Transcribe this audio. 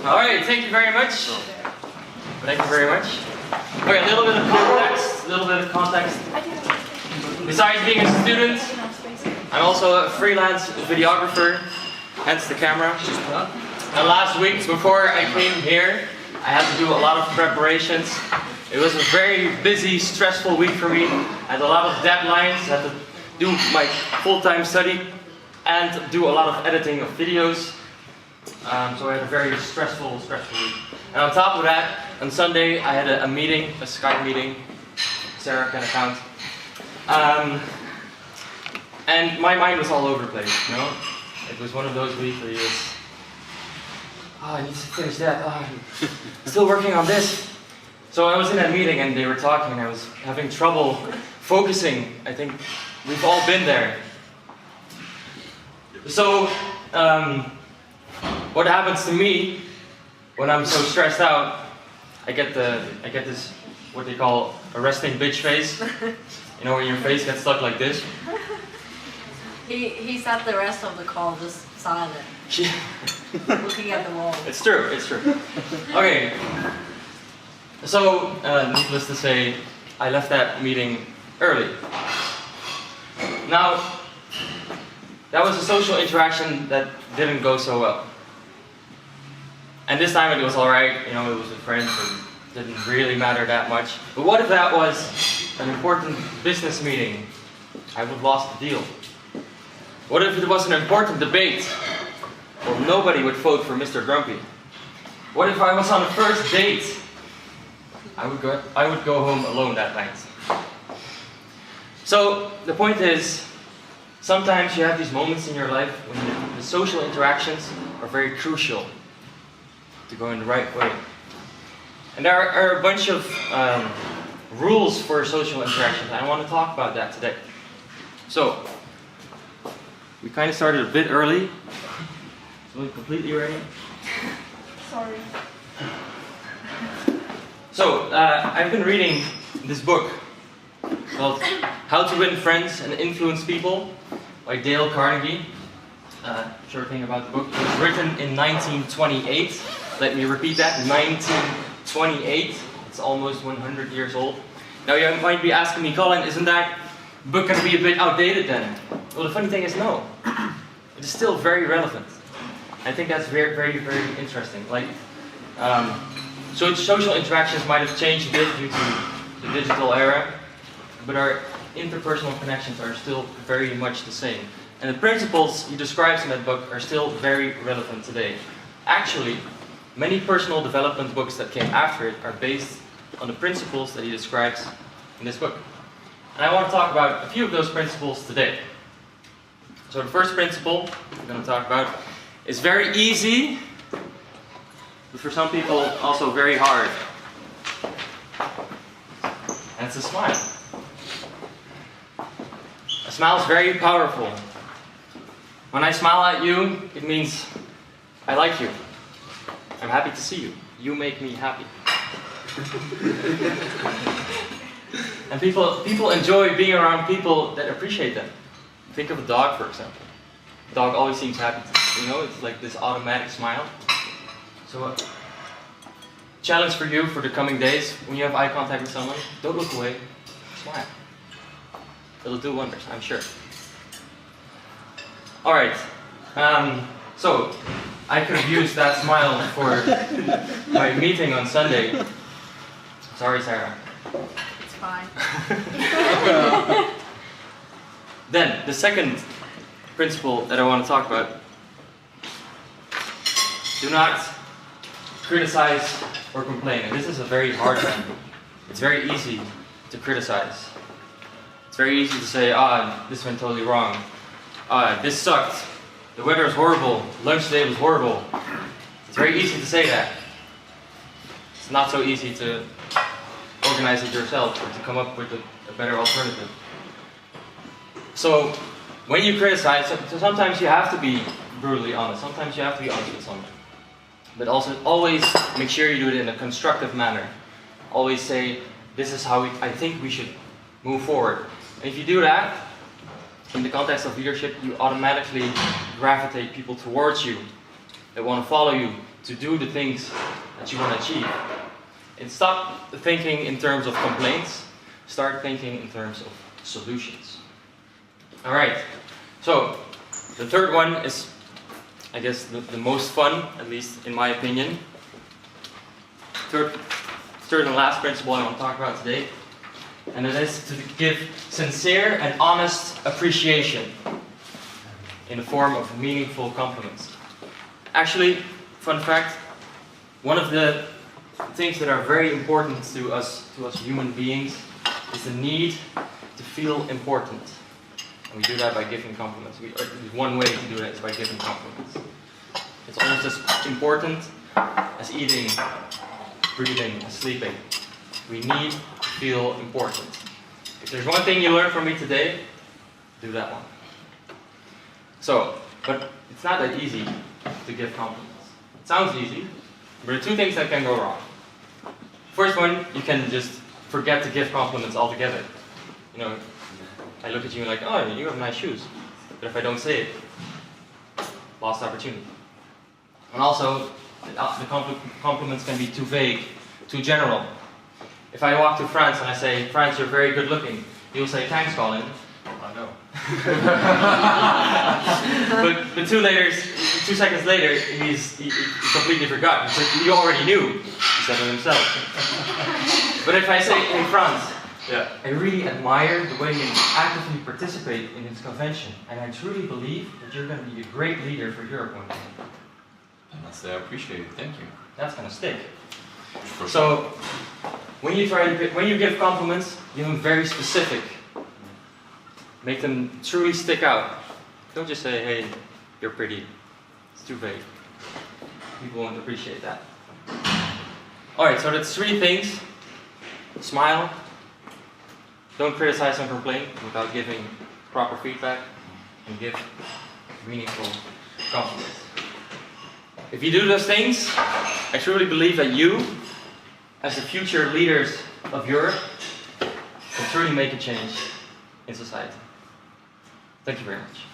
All right, thank you very much. Thank you very much. Okay, a little bit of context. Besides being a student, I'm also a freelance videographer, hence the camera. And last week, before I came here, I had to do a lot of preparations. It was a very busy, stressful week for me. I had a lot of deadlines, I had to do my full-time study and do a lot of editing of videos. So I had a very stressful week. And on top of that, on Sunday I had a meeting, a Skype meeting. Sarah can account. And my mind was all over the place, you know? It was one of those weeks where you just, I need to finish that. I'm still working on this. So I was in that meeting and they were talking and I was having trouble focusing. I think we've all been there. So, what happens to me when I'm so stressed out? I get this what they call a resting bitch face. You know, where your face gets stuck like this. He sat the rest of the call just silent, looking at the wall. It's true. Okay. So, needless to say, I left that meeting early. Now, that was a social interaction that didn't go so well. And this time it was alright, you know, it was with friends, it didn't really matter that much. But what if that was an important business meeting? I would have lost the deal. What if it was an important debate? Well, nobody would vote for Mr. Grumpy. What if I was on a first date? I would go home alone that night. So, the point is, sometimes you have these moments in your life when the social interactions are very crucial to go in the right way. And there are a bunch of rules for social interactions. I want to talk about that today. So, we kind of started a bit early. So we completely ready? Sorry. So, I've been reading this book called How to Win Friends and Influence People by Dale Carnegie. Short thing about the book. It was written in 1928. Let me repeat that, 1928. It's almost 100 years old. Now you might be asking me, Collin, isn't that book going to be a bit outdated then? Well, the funny thing is no. It is still very relevant. I think that's very, very, very interesting. Like, so social interactions might have changed a bit due to the digital era, but our interpersonal connections are still very much the same. And the principles he describes in that book are still very relevant today. Actually, many personal development books that came after it are based on the principles that he describes in this book. And I want to talk about a few of those principles today. So the first principle we're going to talk about is very easy, but for some people also very hard. And it's a smile. A smile is very powerful. When I smile at you, it means I like you. I'm happy to see you. You make me happy. And people enjoy being around people that appreciate them. Think of a dog, for example. A dog always seems happy. You know, it's like this automatic smile. So, challenge for you for the coming days: when you have eye contact with someone, don't look away. Smile. It'll do wonders, I'm sure. All right. So, I could have used that smile for my meeting on Sunday. Sorry, Sarah. It's fine. Then, the second principle that I want to talk about. Do not criticize or complain. And this is a very hard one. It's very easy to criticize. It's very easy to say, this went totally wrong. This sucked. The weather is horrible. Lunch today was horrible. It's very easy to say that. It's not so easy to organize it yourself or to come up with a better alternative. So, when you criticize, so sometimes you have to be brutally honest. Sometimes you have to be honest with someone. But also, always make sure you do it in a constructive manner. Always say, this is how I think we should move forward. And if you do that, in the context of leadership, you automatically gravitate people towards you. that want to follow you to do the things that you want to achieve. And stop thinking in terms of complaints, start thinking in terms of solutions. Alright, so the third one is, I guess, the most fun, at least in my opinion. Third and last principle I want to talk about today, and it is to give sincere and honest appreciation in the form of meaningful compliments. Actually, fun fact, one of the things that are very important to us human beings is the need to feel important. And we do that by giving compliments. One way to do that is by giving compliments. It's almost as important as eating, breathing, and sleeping. We need to feel important. If there's one thing you learned from me today, do that one. So, but it's not that easy to give compliments. It sounds easy, but there are two things that can go wrong. First one, you can just forget to give compliments altogether. You know, I look at you and like, oh, you have nice shoes. But if I don't say it, lost opportunity. And also, the compliments can be too vague, too general. If I walk to France and I say, France, you're very good looking, you'll say, thanks, Collin. I know. but 2 seconds later, he completely forgot. He already knew. He said it himself. But if I say in France, I really admire the way you actively participate in this convention, and I truly believe that you're going to be a great leader for Europe one day. I must say I appreciate it. Thank you. That's going to stick. So, when you give compliments, give them very specific. Make them truly stick out. Don't just say, hey, you're pretty. It's too vague. People won't appreciate that. Alright, so that's 3 things. Smile. Don't criticize and complain without giving proper feedback. And give meaningful compliments. If you do those things, I truly believe that you, as the future leaders of Europe, can truly make a change in society. Thank you very much.